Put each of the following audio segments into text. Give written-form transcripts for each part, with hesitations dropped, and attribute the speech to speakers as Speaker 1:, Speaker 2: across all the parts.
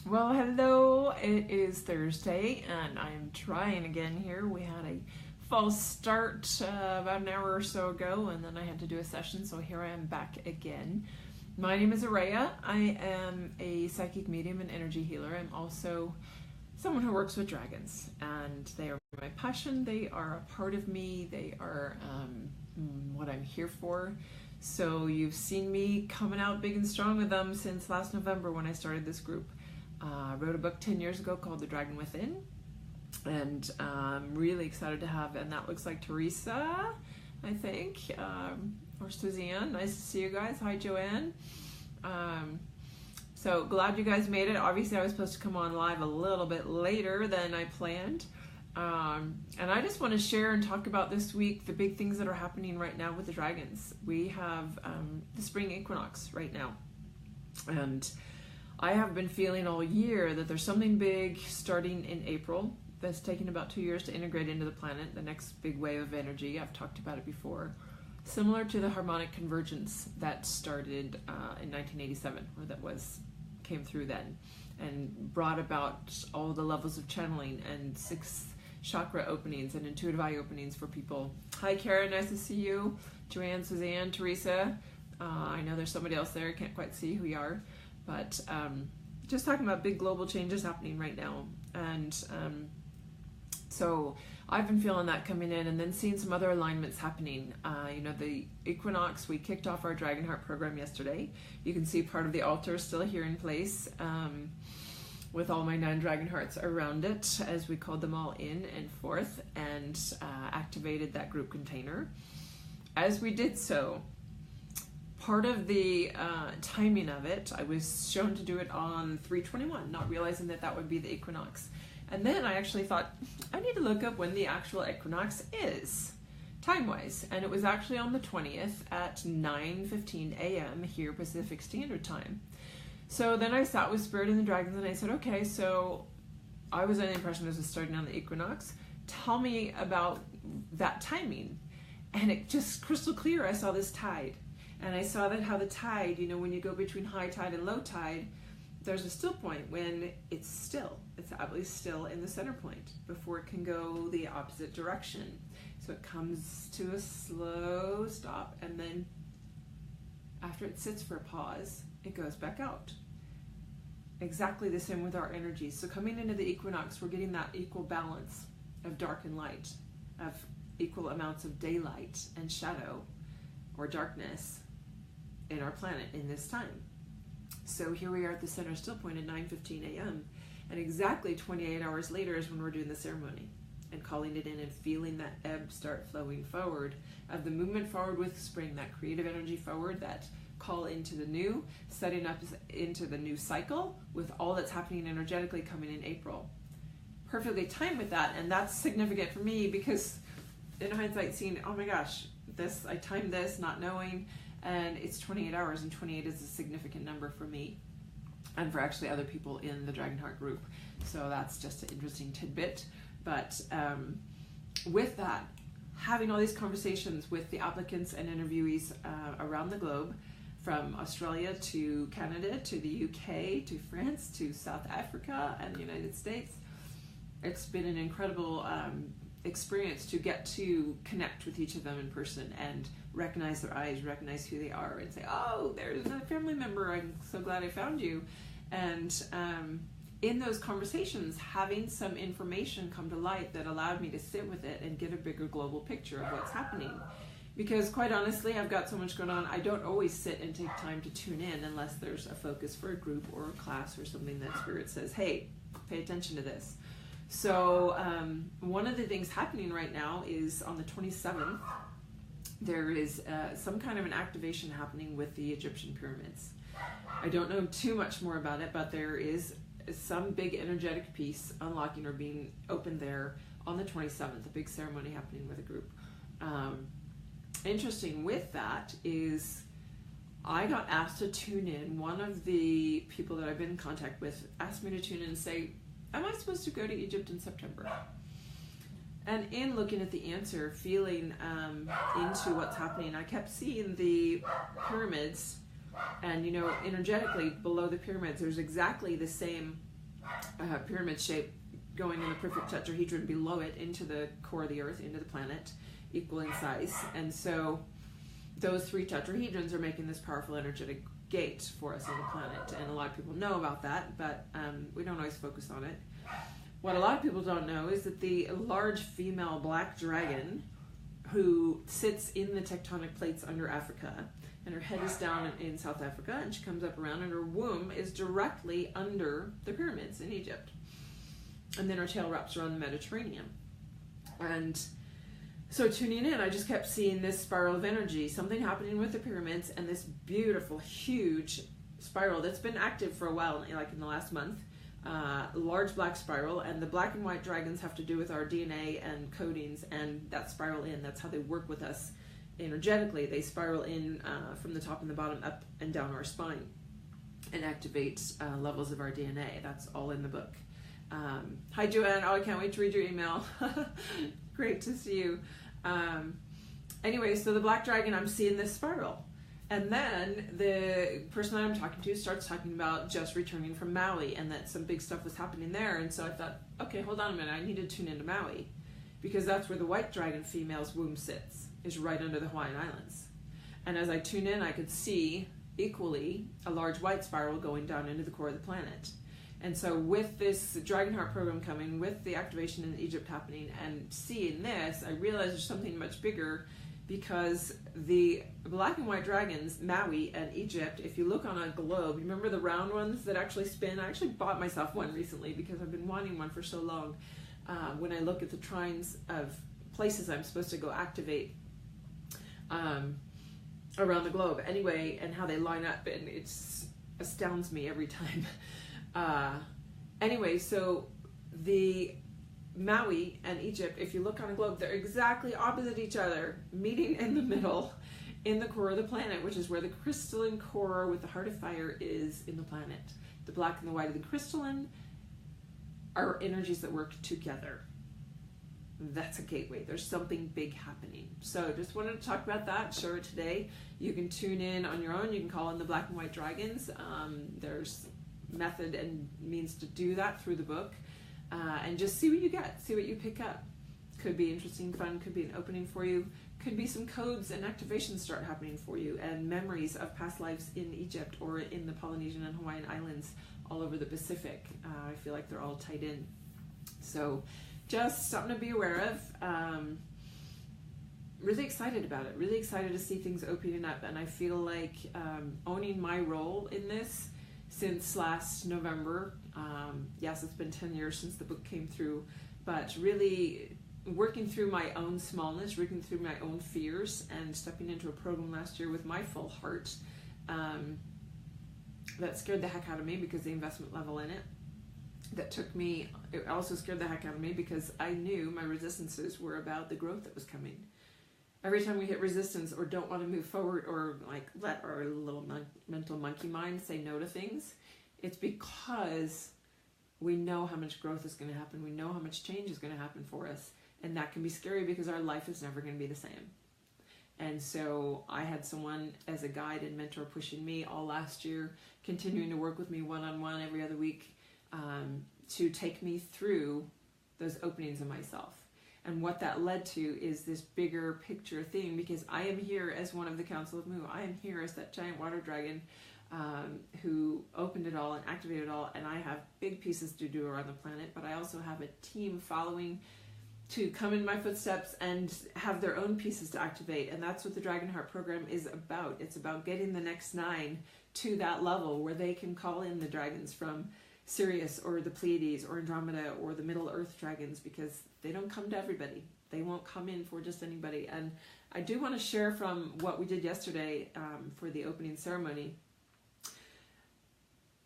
Speaker 1: Well, hello. It is Thursday, and I'm trying again here. We had a false start about an hour or so ago, and then I had to do a session, so here I am back again. My name is Araya. I am a psychic medium and energy healer. I'm also someone who works with dragons, and they are my passion. They are a part of me. They are what I'm here for. So you've seen me coming out big and strong with them since last November when I started this group. I wrote a book 10 years ago called The Dragon Within, and I'm really excited to have, and that looks like Teresa, I think, or Suzanne. Nice to see you guys. Hi, Joanne. So glad you guys made it. Obviously, I was supposed to come on live a little bit later than I planned. And I just want to share and talk about this week the big things that are happening right now with the dragons. We have the spring equinox right now, and I have been feeling all year that there's something big starting in April that's taking about 2 years to integrate into the planet, the next big wave of energy. I've talked about it before. Similar to the harmonic convergence that started in 1987, or that came through then, and brought about all the levels of channeling and 6 chakra openings and intuitive eye openings for people. Hi, Kara, nice to see you. Joanne, Suzanne, Teresa. I know there's somebody else there. I can't quite see who you are. But just talking about big global changes happening right now. And so I've been feeling that coming in, and then seeing some other alignments happening. The equinox, we kicked off our Dragonheart program yesterday. You can see part of the altar still here in place with all my 9 Dragonhearts around it, as we called them all in and forth, and activated that group container. As we did so, part of the timing of it, I was shown to do it on 3/21, not realizing that that would be the equinox. And then I actually thought, I need to look up when the actual equinox is, time-wise. And it was actually on the 20th at 9:15 a.m. here Pacific Standard Time. So then I sat with Spirit and the Dragons, and I said, okay, so I was under the impression this was starting on the equinox. Tell me about that timing. And it just crystal clear, I saw this tide. And I saw that how the tide, when you go between high tide and low tide, there's a still point when it's still. It's absolutely still in the center point before it can go the opposite direction. So it comes to a slow stop, and then after it sits for a pause, it goes back out. Exactly the same with our energies. So coming into the equinox, we're getting that equal balance of dark and light, of equal amounts of daylight and shadow or darkness in our planet in this time. So here we are at the center still point at 9:15 a.m. and exactly 28 hours later is when we're doing the ceremony and calling it in and feeling that ebb start flowing forward of the movement forward with spring, that creative energy forward, that call into the new, setting up into the new cycle with all that's happening energetically coming in April. Perfectly timed with that, and that's significant for me because in hindsight seeing, oh my gosh, I timed this not knowing, and it's 28 hours, and 28 is a significant number for me and for actually other people in the Dragonheart group. So that's just an interesting tidbit. But with that, having all these conversations with the applicants and interviewees around the globe, from Australia to Canada to the UK to France to South Africa and the United States, it's been an incredible experience to get to connect with each of them in person and recognize their eyes, recognize who they are, and say, oh, there's a family member, I'm so glad I found you. And in those conversations, having some information come to light that allowed me to sit with it and get a bigger global picture of what's happening. Because quite honestly, I've got so much going on, I don't always sit and take time to tune in unless there's a focus for a group or a class or something that Spirit says, hey, pay attention to this. So one of the things happening right now is on the 27th, there is some kind of an activation happening with the Egyptian pyramids. I don't know too much more about it, but there is some big energetic piece unlocking or being opened there on the 27th, a big ceremony happening with a group. Interesting with that is I got asked to tune in. One of the people that I've been in contact with asked me to tune in and say, am I supposed to go to Egypt in September? And in looking at the answer, feeling into what's happening, I kept seeing the pyramids, and energetically below the pyramids, there's exactly the same pyramid shape going in the perfect tetrahedron below it into the core of the earth, into the planet, equal in size. And so those three tetrahedrons are making this powerful energetic gate for us on the planet. And a lot of people know about that, but we don't always focus on it. What a lot of people don't know is that the large female black dragon who sits in the tectonic plates under Africa, and her head is down in South Africa, and she comes up around, and her womb is directly under the pyramids in Egypt. And then her tail wraps around the Mediterranean. And so tuning in, I just kept seeing this spiral of energy, something happening with the pyramids, and this beautiful, huge spiral that's been active for a while, like in the last month. Large black spiral, and the black and white dragons have to do with our DNA and codings, and that spiral in, that's how they work with us energetically. They spiral in from the top and the bottom, up and down our spine, and activate levels of our DNA. That's all in the book. Hi Joanne, oh I can't wait to read your email. Great to see you. Anyway, so the black dragon, I'm seeing this spiral. And then the person that I'm talking to starts talking about just returning from Maui, and that some big stuff was happening there. And so I thought, okay, hold on a minute, I need to tune into Maui, because that's where the white dragon female's womb sits, is right under the Hawaiian Islands. And as I tune in, I could see equally a large white spiral going down into the core of the planet. And so with this Dragonheart program coming, with the activation in Egypt happening, and seeing this, I realized there's something much bigger, because the black and white dragons, Maui and Egypt, if you look on a globe, you remember the round ones that actually spin? I actually bought myself one recently because I've been wanting one for so long. When I look at the trines of places I'm supposed to go activate around the globe anyway, and how they line up, and it astounds me every time. Anyway, so the Maui and Egypt, if you look on a globe, they're exactly opposite each other, meeting in the middle in the core of the planet, which is where the crystalline core with the heart of fire is in the planet. The black and the white of the crystalline are energies that work together. That's a gateway. There's something big happening. So just wanted to talk about that, share it today. You can tune in on your own. You can call in the black and white dragons. There's method and means to do that through the book. And just see what you get, see what you pick up. Could be interesting, fun, could be an opening for you, could be some codes and activations start happening for you, and memories of past lives in Egypt or in the Polynesian and Hawaiian Islands all over the Pacific. I feel like they're all tied in. So just something to be aware of. Really excited about it, really excited to see things opening up, and I feel like owning my role in this since last November. Yes, it's been 10 years since the book came through, but really working through my own smallness, working through my own fears, and stepping into a program last year with my full heart that scared the heck out of me because the investment level in it. It also scared the heck out of me because I knew my resistances were about the growth that was coming. Every time we hit resistance or don't want to move forward, or like let our little mental monkey mind say no to things, it's because we know how much growth is going to happen. We know how much change is going to happen for us. And that can be scary because our life is never going to be the same. And so I had someone as a guide and mentor pushing me all last year, continuing to work with me one-on-one every other week to take me through those openings in myself. And what that led to is this bigger picture thing, because I am here as one of the Council of Mu. I am here as that giant water dragon who opened it all and activated it all, and I have big pieces to do around the planet, but I also have a team following to come in my footsteps and have their own pieces to activate, and that's what the Dragonheart program is about. It's about getting the next 9 to that level where they can call in the dragons from Sirius or the Pleiades or Andromeda or the Middle Earth dragons, because they don't come to everybody. They won't come in for just anybody. And I do want to share from what we did yesterday for the opening ceremony,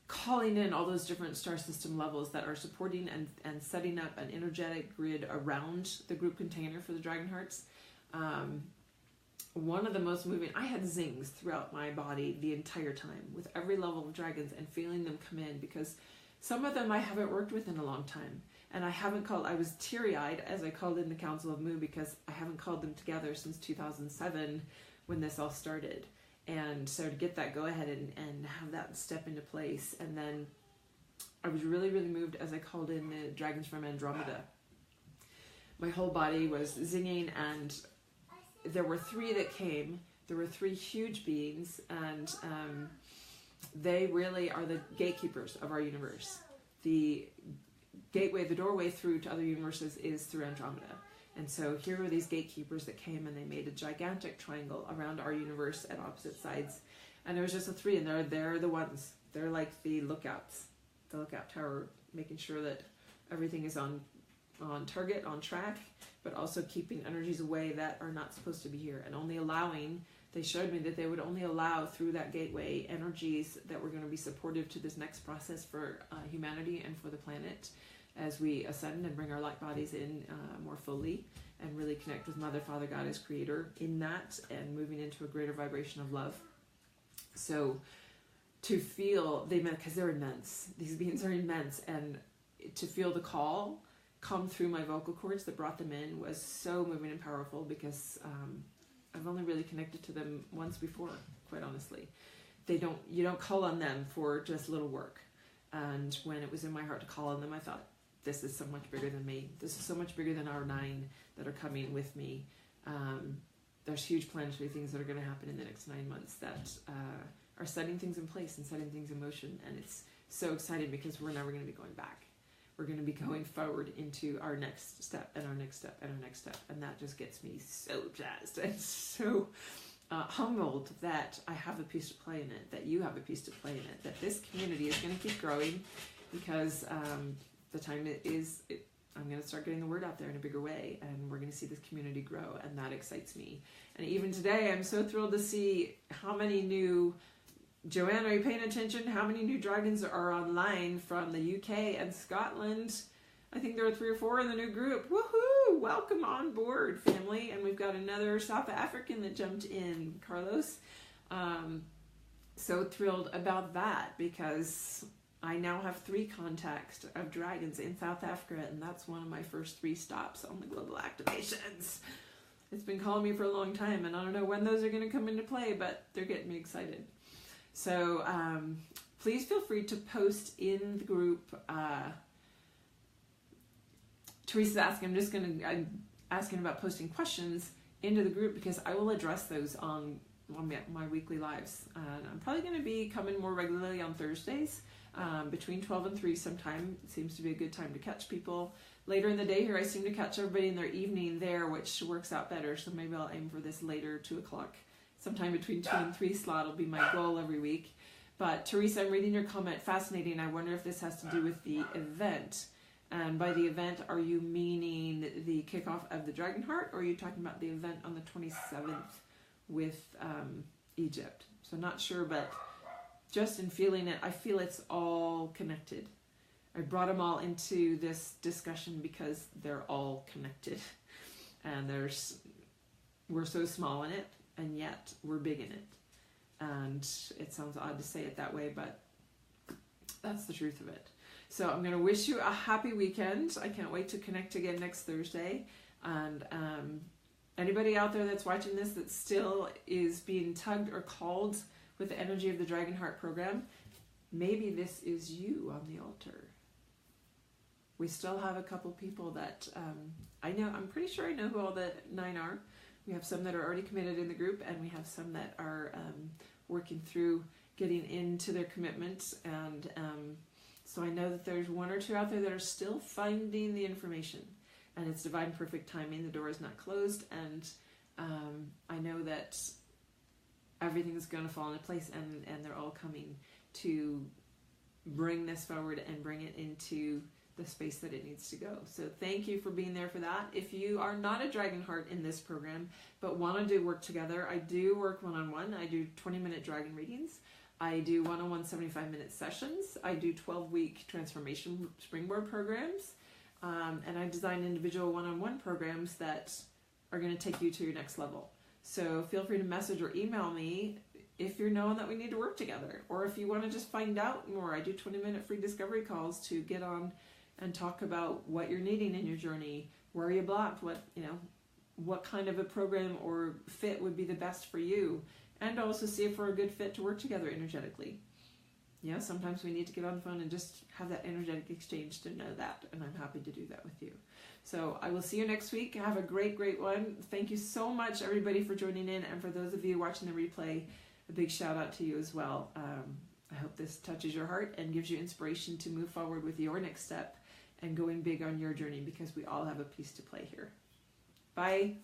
Speaker 1: calling in all those different star system levels that are supporting and setting up an energetic grid around the group container for the Dragonhearts. One of the most moving, I had zings throughout my body the entire time with every level of dragons and feeling them come in, because some of them I haven't worked with in a long time. And I was teary-eyed as I called in the Council of Mu, because I haven't called them together since 2007 when this all started. And so to get that go ahead and have that step into place, and then I was really, really moved as I called in the dragons from Andromeda. My whole body was zinging, and there were 3 that came. There were 3 huge beings, and they really are the gatekeepers of our universe. The gateway, the doorway through to other universes is through Andromeda. And so here were these gatekeepers that came, and they made a gigantic triangle around our universe at opposite sides. And there was just the 3, and they're the ones. They're like the lookouts, the lookout tower, making sure that everything is on target, on track, but also keeping energies away that are not supposed to be here, and only allowing. They showed me that they would only allow through that gateway energies that were going to be supportive to this next process for humanity and for the planet as we ascend and bring our light bodies in more fully and really connect with Mother, Father, God as Creator in that, and moving into a greater vibration of love. So to feel, because they're immense, these beings are immense, and to feel the call come through my vocal cords that brought them in was so moving and powerful, because I've only really connected to them once before, quite honestly. You don't call on them for just little work. And when it was in my heart to call on them, I thought, this is so much bigger than me. This is so much bigger than our 9 that are coming with me. There's huge planetary things that are going to happen in the next 9 months that are setting things in place and setting things in motion. And it's so exciting, because we're never going to be going back. We're going to be going forward into our next step and our next step and our next step. And that just gets me so jazzed and so humbled that I have a piece to play in it, that you have a piece to play in it, that this community is going to keep growing, because the time I'm going to start getting the word out there in a bigger way, and we're going to see this community grow, and that excites me. And even today, I'm so thrilled to see how many new, Joanne, are you paying attention? How many new dragons are online from the UK and Scotland? I think there are 3 or 4 in the new group. Woohoo! Welcome on board, family. And we've got another South African that jumped in, Carlos. So thrilled about that, because I now have 3 contacts of dragons in South Africa, and that's one of my first 3 stops on the global activations. It's been calling me for a long time, and I don't know when those are going to come into play, but they're getting me excited. So please feel free to post in the group. Teresa's asking, I'm asking about posting questions into the group, because I will address those on my weekly lives. And I'm probably going to be coming more regularly on Thursdays, between 12 and 3 sometime. It seems to be a good time to catch people. Later in the day here, I seem to catch everybody in their evening there, which works out better. So maybe I'll aim for this later 2 o'clock. Sometime between 2 and 3 slot will be my goal every week. But Teresa, I'm reading your comment. Fascinating. I wonder if this has to do with the event. And by the event, are you meaning the kickoff of the Dragon Heart, or are you talking about the event on the 27th with Egypt? So not sure, but just in feeling it, I feel it's all connected. I brought them all into this discussion because they're all connected. And we're so small in it, and yet we're big in it. And it sounds odd to say it that way, but that's the truth of it. So I'm going to wish you a happy weekend. I can't wait to connect again next Thursday. And anybody out there that's watching this that still is being tugged or called with the energy of the Dragon Heart program, maybe this is you on the altar. We still have a couple people that I'm pretty sure I know who all the 9 are. We have some that are already committed in the group, and we have some that are working through getting into their commitments. And so I know that there's 1 or 2 out there that are still finding the information, and it's divine perfect timing. The door is not closed, and I know that everything's going to fall into place, and they're all coming to bring this forward and bring it into the space that it needs to go. So thank you for being there for that. If you are not a Dragon Heart in this program, but want to do work together, I do work one-on-one. I do 20-minute dragon readings. I do one-on-one 75-minute sessions. I do 12-week transformation springboard programs. And I design individual one-on-one programs that are going to take you to your next level. So feel free to message or email me if you're knowing that we need to work together, or if you want to just find out more. I do 20-minute free discovery calls to get on and talk about what you're needing in your journey, where are you blocked, what kind of a program or fit would be the best for you, and also see if we're a good fit to work together energetically. sometimes we need to get on the phone and just have that energetic exchange to know that, and I'm happy to do that with you. So I will see you next week. Have a great one. Thank you so much, everybody, for joining in, and for those of you watching the replay, a big shout out to you as well. I hope this touches your heart and gives you inspiration to move forward with your next step and going big on your journey, because we all have a piece to play here. Bye.